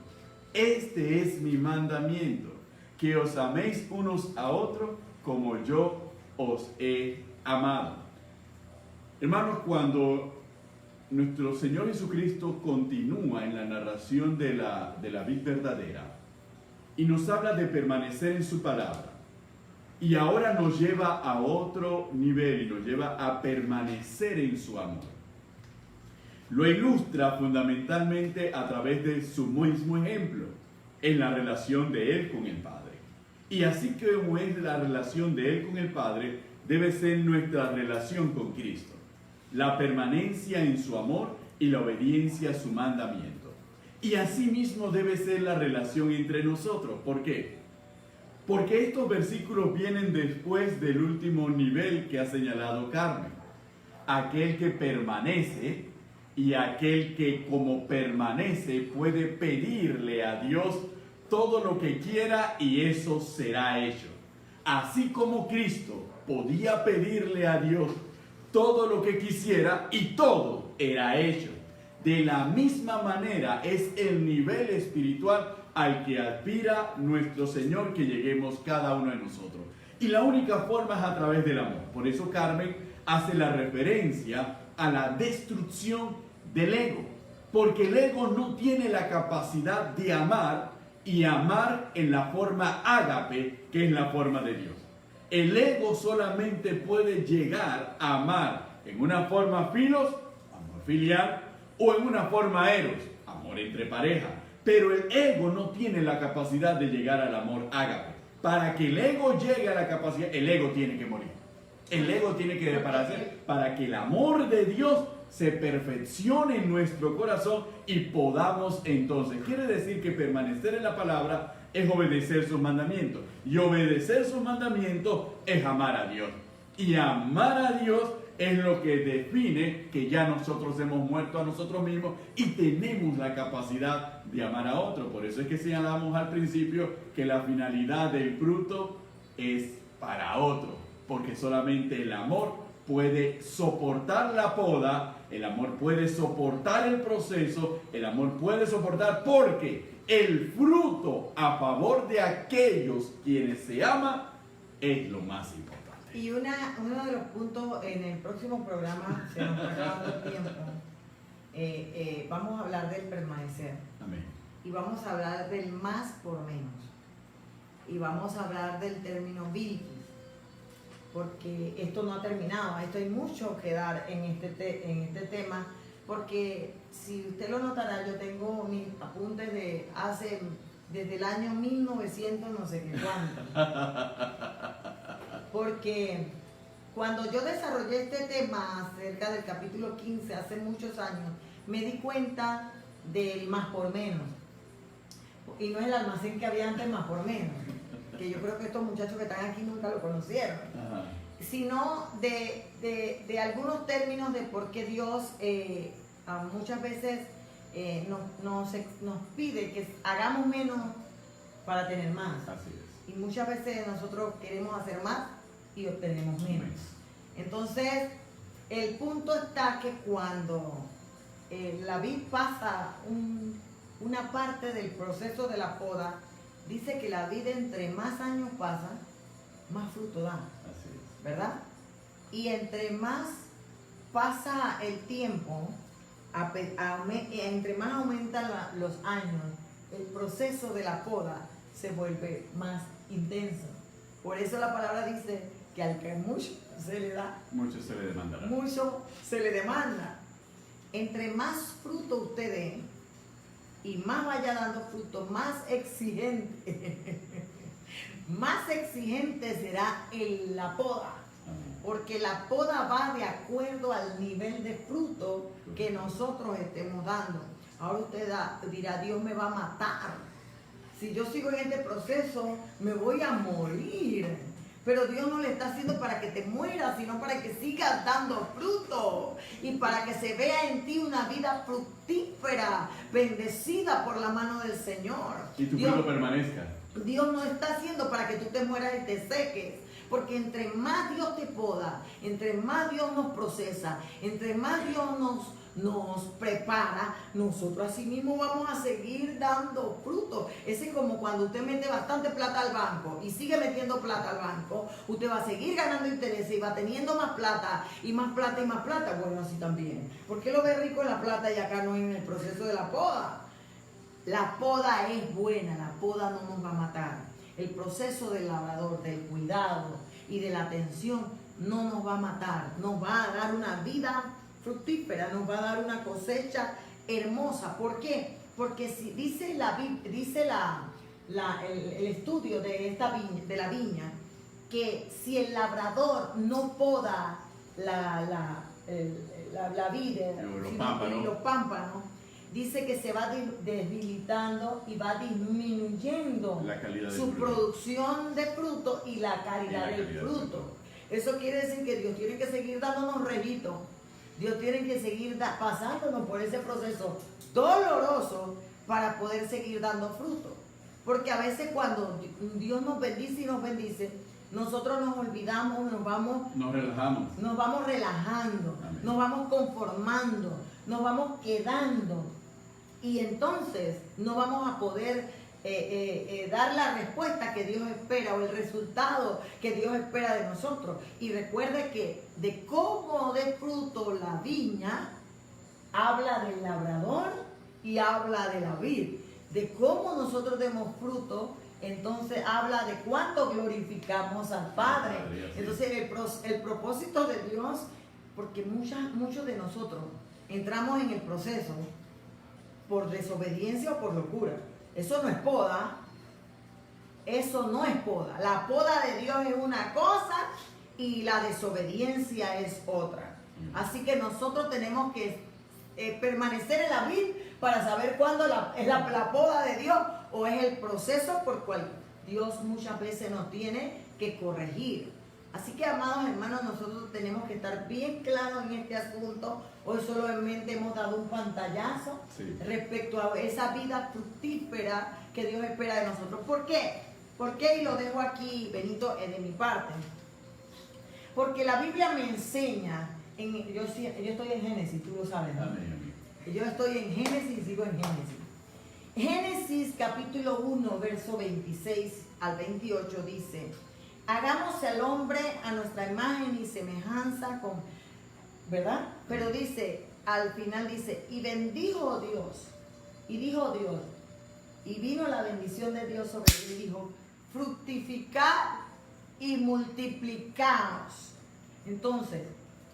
Este es mi mandamiento, que os améis unos a otros como yo os he amado. Hermanos, cuando nuestro Señor Jesucristo continúa en la narración de la vid verdadera y nos habla de permanecer en su palabra, y ahora nos lleva a otro nivel y nos lleva a permanecer en su amor, lo ilustra fundamentalmente a través de su mismo ejemplo en la relación de Él con el Padre. Y así como es la relación de Él con el Padre, debe ser nuestra relación con Cristo. La permanencia en su amor y la obediencia a su mandamiento. Y así mismo debe ser la relación entre nosotros. ¿Por qué? Porque estos versículos vienen después del último nivel que ha señalado Carmen. Aquel que permanece y aquel que como permanece puede pedirle a Dios todo lo que quiera y eso será hecho. Así como Cristo podía pedirle a Dios todo lo que quisiera y todo era hecho. De la misma manera es el nivel espiritual al que aspira nuestro Señor que lleguemos cada uno de nosotros. Y la única forma es a través del amor. Por eso Carmen hace la referencia a la destrucción del ego. Porque el ego no tiene la capacidad de amar y amar en la forma ágape, que es la forma de Dios. El ego solamente puede llegar a amar en una forma filos, amor filial, o en una forma eros, amor entre pareja. Pero el ego no tiene la capacidad de llegar al amor ágape. Para que el ego llegue a la capacidad, el ego tiene que morir. El ego tiene que desaparecer para que el amor de Dios se perfeccione en nuestro corazón y podamos entonces. Quiere decir que permanecer en la palabra es obedecer sus mandamientos. Y obedecer sus mandamientos es amar a Dios. Y amar a Dios es lo que define que ya nosotros hemos muerto a nosotros mismos y tenemos la capacidad de amar a otro. Por eso es que señalamos al principio que la finalidad del fruto es para otro. Porque solamente el amor puede soportar la poda, el amor puede soportar el proceso, el amor puede soportar porque el fruto a favor de aquellos quienes se aman es lo más importante. Y uno de los puntos en el próximo programa, se nos está acabando el tiempo, vamos a hablar del permanecer. Amén. Y vamos a hablar del más por menos. Y vamos a hablar del término virtus. Porque esto no ha terminado, esto hay mucho que dar en este tema, porque si usted lo notará, yo tengo mis apuntes desde el año 1900 no sé qué cuánto. Porque cuando yo desarrollé este tema acerca del capítulo 15 hace muchos años, me di cuenta del más por menos. Y no es el almacén que había antes más por menos, que yo creo que estos muchachos que están aquí nunca lo conocieron, sino de algunos términos de por qué Dios muchas veces nos pide que hagamos menos para tener más. Así es. Y muchas veces nosotros queremos hacer más y obtenemos menos. Entonces, el punto está que cuando la vid pasa una parte del proceso de la poda, dice que la vid entre más años pasa, más fruto da. Así es. ¿Verdad? Y entre más pasa el tiempo, entre más aumentan los años, el proceso de la poda se vuelve más intenso. Por eso la palabra dice que al que mucho se le da, mucho se le demandará. Mucho se le demanda. Entre más fruto usted dé y más vaya dando fruto, más exigente, más exigente será la poda. Porque la poda va de acuerdo al nivel de fruto que nosotros estemos dando. Ahora usted dirá, Dios me va a matar. Si yo sigo en este proceso, me voy a morir. Pero Dios no le está haciendo para que te mueras, sino para que sigas dando fruto y para que se vea en ti una vida fructífera, bendecida por la mano del Señor. Y tu fruto permanezca. Dios no está haciendo para que tú te mueras y te seques. Porque entre más Dios te poda, entre más Dios nos procesa, entre más Dios nos prepara, nosotros así mismo vamos a seguir dando fruto. Ese es como cuando usted mete bastante plata al banco y sigue metiendo plata al banco, usted va a seguir ganando intereses y va teniendo más plata y más plata y más plata. Bueno, así también. ¿Por qué lo ve rico en la plata y acá no en el proceso de la poda? La poda es buena, la poda no nos va a matar. El proceso del labrador, del cuidado y de la atención no nos va a matar, nos va a dar una vida fructífera, nos va a dar una cosecha hermosa. ¿Por qué? Porque si dice el estudio de la viña, que si el labrador no poda la vid y los pámpanos, dice que se va debilitando y va disminuyendo su producción de fruto y la calidad del fruto. Eso quiere decir que Dios tiene que seguir dándonos reguitos. Dios tiene que seguir pasándonos por ese proceso doloroso para poder seguir dando fruto. Porque a veces cuando Dios nos bendice y nos bendice, nosotros nos olvidamos, nos relajamos. Nos vamos relajando, amén, nos vamos conformando, nos vamos quedando. Y entonces no vamos a poder dar la respuesta que Dios espera o el resultado que Dios espera de nosotros. Y recuerde que de cómo dé fruto la viña, habla del labrador y habla de la vid. De cómo nosotros demos fruto, entonces habla de cuánto glorificamos al Padre. Entonces el propósito de Dios, porque muchos de nosotros entramos en el proceso por desobediencia o por locura. Eso no es poda. Eso no es poda. La poda de Dios es una cosa y la desobediencia es otra. Así que nosotros tenemos que permanecer en la vid para saber cuándo es la poda de Dios o es el proceso por cual Dios muchas veces nos tiene que corregir. Así que, amados hermanos, nosotros tenemos que estar bien claros en este asunto. Hoy solamente hemos dado un pantallazo respecto a esa vida fructífera que Dios espera de nosotros. ¿Por qué? ¿Por qué? Y lo dejo aquí, Benito, de mi parte. Porque la Biblia me enseña, yo estoy en Génesis, tú lo sabes, ¿no? Amén. Yo estoy en Génesis y sigo en Génesis. Génesis capítulo 1, verso 26 al 28 dice: hagamos al hombre a nuestra imagen y semejanza, ¿verdad? Pero dice, al final dice, y bendijo Dios, y dijo Dios, y vino la bendición de Dios sobre él y dijo, fructificad y multiplicaos. Entonces,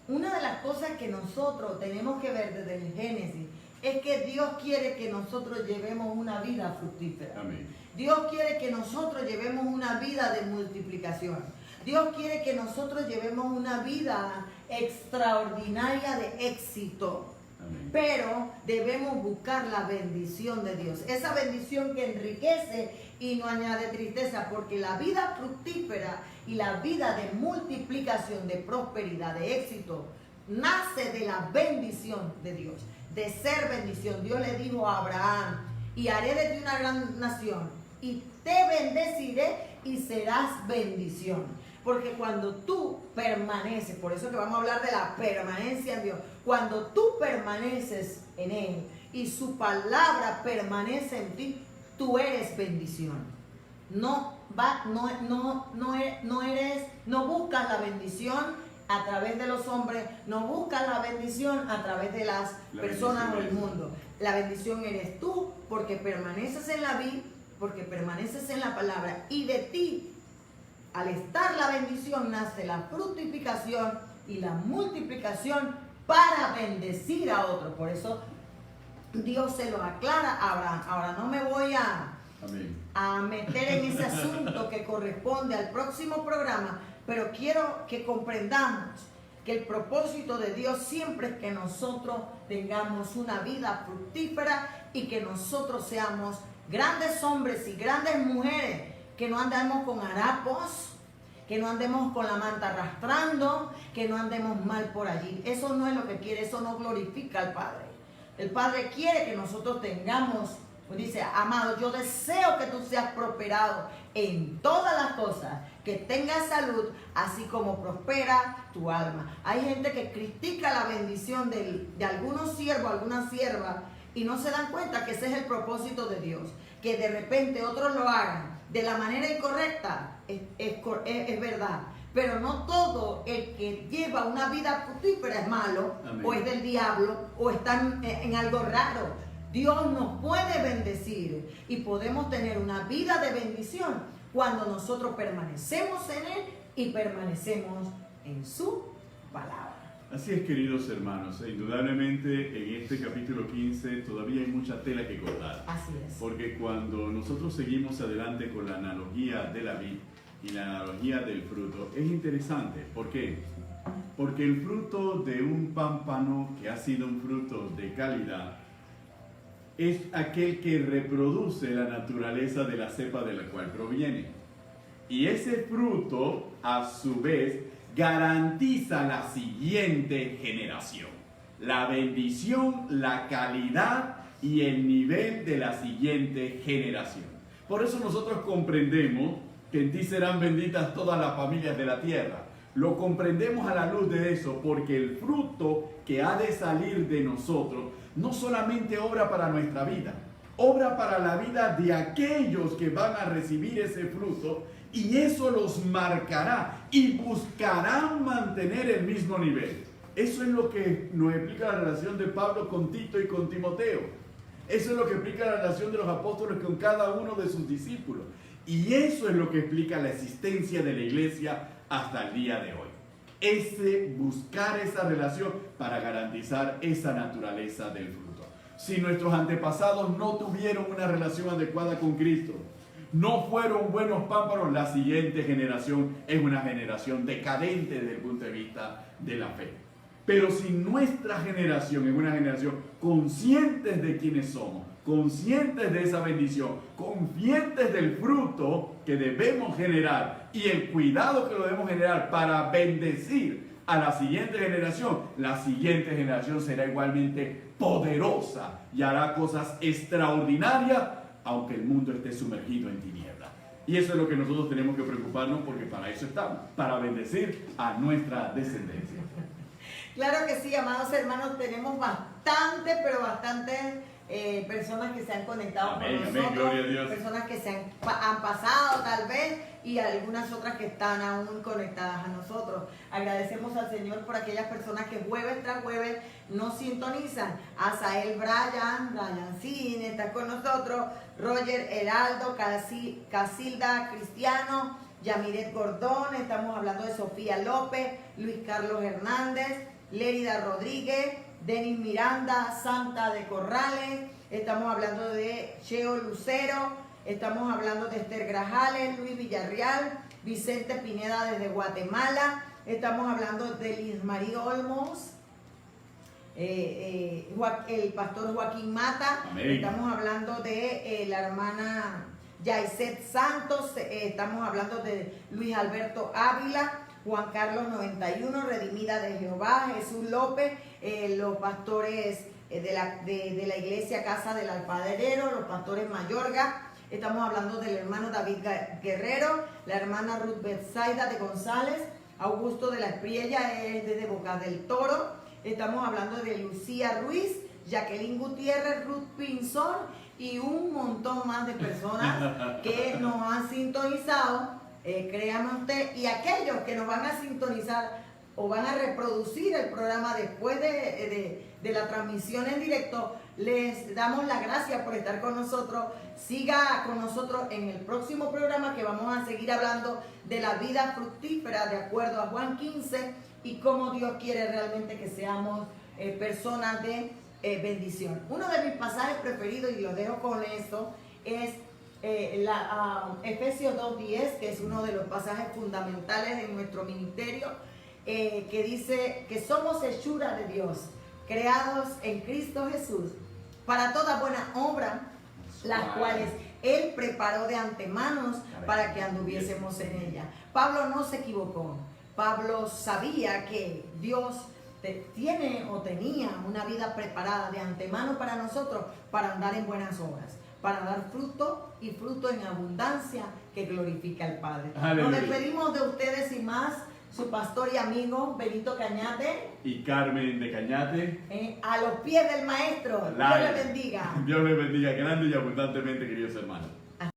una de las cosas que nosotros tenemos que ver desde el Génesis es que Dios quiere que nosotros llevemos una vida fructífera. Amén. Dios quiere que nosotros llevemos una vida de multiplicación. Dios quiere que nosotros llevemos una vida extraordinaria de éxito. Amén. Pero debemos buscar la bendición de Dios. Esa bendición que enriquece y no añade tristeza, porque la vida fructífera y la vida de multiplicación, de prosperidad, de éxito, nace de la bendición de Dios, de ser bendición. Dios le dijo a Abraham, y haré de ti una gran nación, y te bendeciré y serás bendición. Porque cuando tú permaneces, por eso que vamos a hablar de la permanencia en Dios, cuando tú permaneces en Él y su palabra permanece en ti, tú eres bendición. No buscas la bendición a través de los hombres, no buscas la bendición a través de las personas o el mundo. La bendición eres tú, porque permaneces en la vida, porque permaneces en la palabra, y de ti, al estar la bendición, nace la fructificación y la multiplicación para bendecir a otros. Por eso Dios se lo aclara a Abraham. Ahora no me voy a meter en ese asunto que corresponde al próximo programa, pero quiero que comprendamos que el propósito de Dios siempre es que nosotros tengamos una vida fructífera y que nosotros seamos grandes hombres y grandes mujeres, que no andemos con harapos, que no andemos con la manta arrastrando, que no andemos mal por allí. Eso no es lo que quiere, eso no glorifica al Padre. El Padre quiere que nosotros tengamos, pues dice, amado, yo deseo que tú seas prosperado en todas las cosas, que tengas salud, así como prospera tu alma. Hay gente que critica la bendición de algunos siervos, algunas siervas, y no se dan cuenta que ese es el propósito de Dios. Que de repente otros lo hagan de la manera incorrecta, es verdad. Pero no todo el que lleva una vida fructífera es malo. Amén. O es del diablo, o está en algo raro. Dios nos puede bendecir y podemos tener una vida de bendición cuando nosotros permanecemos en Él y permanecemos en su palabra. Así es, queridos hermanos, indudablemente en este capítulo 15 todavía hay mucha tela que cortar. Así es. Porque cuando nosotros seguimos adelante con la analogía de la vid y la analogía del fruto, es interesante. ¿Por qué? Porque el fruto de un pámpano que ha sido un fruto de calidad es aquel que reproduce la naturaleza de la cepa de la cual proviene. Y ese fruto, a su vez, garantiza la siguiente generación. La bendición, la calidad y el nivel de la siguiente generación. Por eso nosotros comprendemos que en ti serán benditas todas las familias de la tierra. Lo comprendemos a la luz de eso, porque el fruto que ha de salir de nosotros no solamente obra para nuestra vida, obra para la vida de aquellos que van a recibir ese fruto, y eso los marcará y buscarán mantener el mismo nivel. Eso es lo que nos explica la relación de Pablo con Tito y con Timoteo. Eso es lo que explica la relación de los apóstoles con cada uno de sus discípulos. Y eso es lo que explica la existencia de la iglesia hasta el día de hoy. Buscar esa relación para garantizar esa naturaleza del fruto. Si nuestros antepasados no tuvieron una relación adecuada con Cristo, no fueron buenos pámpanos, la siguiente generación es una generación decadente desde el punto de vista de la fe. Pero si nuestra generación es una generación conscientes de quiénes somos, conscientes de esa bendición, conscientes del fruto que debemos generar y el cuidado que lo debemos generar para bendecir a la siguiente generación será igualmente poderosa y hará cosas extraordinarias, aunque el mundo esté sumergido en tinieblas. Y eso es lo que nosotros tenemos que preocuparnos, porque para eso estamos, para bendecir a nuestra descendencia. Claro que sí, amados hermanos, tenemos bastantes personas que se han conectado con nosotros, amén, gloria a Dios. Personas que se han pasado tal vez y algunas otras que están aún conectadas a nosotros. Agradecemos al Señor por aquellas personas que jueves tras jueves nos sintonizan. Asael Brian Cine está con nosotros, Roger Heraldo, Casilda Cristiano, Yamiret Gordón, estamos hablando de Sofía López, Luis Carlos Hernández, Lérida Rodríguez, Denis Miranda, Santa de Corrales, estamos hablando de Cheo Lucero, estamos hablando de Esther Grajales, Luis Villarreal, Vicente Pineda desde Guatemala, estamos hablando de Liz María Olmos, el pastor Joaquín Mata, amén. Estamos hablando de la hermana Yaiset Santos, estamos hablando de Luis Alberto Ávila, Juan Carlos 91, Redimida de Jehová, Jesús López, los pastores de la iglesia Casa del Alfarero, los pastores Mayorga, estamos hablando del hermano David Guerrero, la hermana Ruth Betsaida de González, Augusto de la Espriella es desde Boca del Toro, estamos hablando de Lucía Ruiz, Jacqueline Gutiérrez, Ruth Pinzón y un montón más de personas que nos han sintonizado. Créame usted, y aquellos que nos van a sintonizar o van a reproducir el programa después de la transmisión en directo, les damos las gracias por estar con nosotros. Siga con nosotros en el próximo programa, que vamos a seguir hablando de la vida fructífera de acuerdo a Juan 15 y cómo Dios quiere realmente que seamos personas de bendición. Uno de mis pasajes preferidos, y lo dejo con esto, es Efesios 2:10, que es uno de los pasajes fundamentales de nuestro ministerio, que dice que somos hechura de Dios, creados en Cristo Jesús para toda buena obra, las cuales Él preparó de antemano para que anduviésemos en ella. Pablo no se equivocó. Pablo sabía que Dios tiene o tenía una vida preparada de antemano para nosotros, para andar en buenas obras, para dar fruto y fruto en abundancia que glorifica al Padre. Aleluya. Nos despedimos de ustedes y más, su pastor y amigo Benito Cañate y Carmen de Cañate, a los pies del maestro. Dios les bendiga. Dios les bendiga grande y abundantemente, queridos hermanos.